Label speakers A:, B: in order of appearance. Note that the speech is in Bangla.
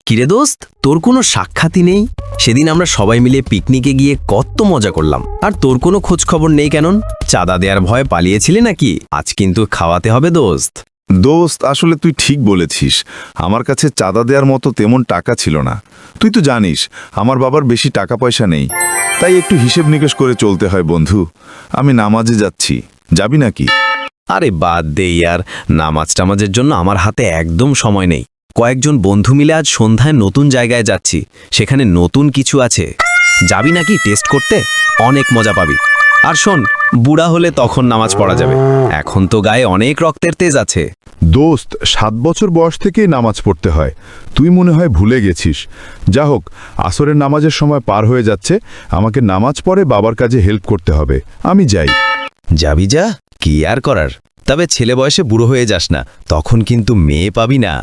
A: কিরে দোস্ত, তোর কোনো সাক্ষাৎই নেই। সেদিন আমরা সবাই মিলে পিকনিকে গিয়ে কত মজা করলাম, আর তোর কোনো খোঁজ খবর নেই কেন? চাঁদা দেওয়ার ভয়ে পালিয়েছিলে নাকি? আজ কিন্তু খাওয়াতে হবে দোস্ত।
B: দোস্ত, আসলে তুই ঠিক বলেছিস। আমার কাছে চাঁদা দেওয়ার মতো তেমন টাকা ছিল না। তুই তো জানিস আমার বাবার বেশি টাকা পয়সা নেই, তাই একটু হিসেব নিকেশ করে চলতে হয় বন্ধু। আমি নামাজে যাচ্ছি, যাবি নাকি?
A: আরে বাদ দে ইয়ার, নামাজ টামাজের জন্য আমার হাতে একদম সময় নেই। কয়েকজন বন্ধু মিলে আজ সন্ধ্যায় নতুন জায়গায় যাচ্ছি, সেখানে নতুন কিছু আছে। যাবি নাকি টেস্ট করতে? অনেক মজা পাবি। আর শোন, বুড়া হলে তখন নামাজ পড়া যাবে, এখন তো গায়ে অনেক রক্তের তেজ আছে।
B: দোস্ত, 7 বছর বয়স থেকেই নামাজ পড়তে হয়, তুই মনে হয় ভুলে গেছিস। যা হোক, আসরের নামাজের সময় পার হয়ে যাচ্ছে, আমাকে নামাজ পড়ে বাবার কাজে হেল্প করতে হবে। আমি যাই।
A: যাবি যা, কি আর করার। তবে ছেলে বয়সে বুড়ো হয়ে যাস না, তখন কিন্তু মেয়ে পাবি না।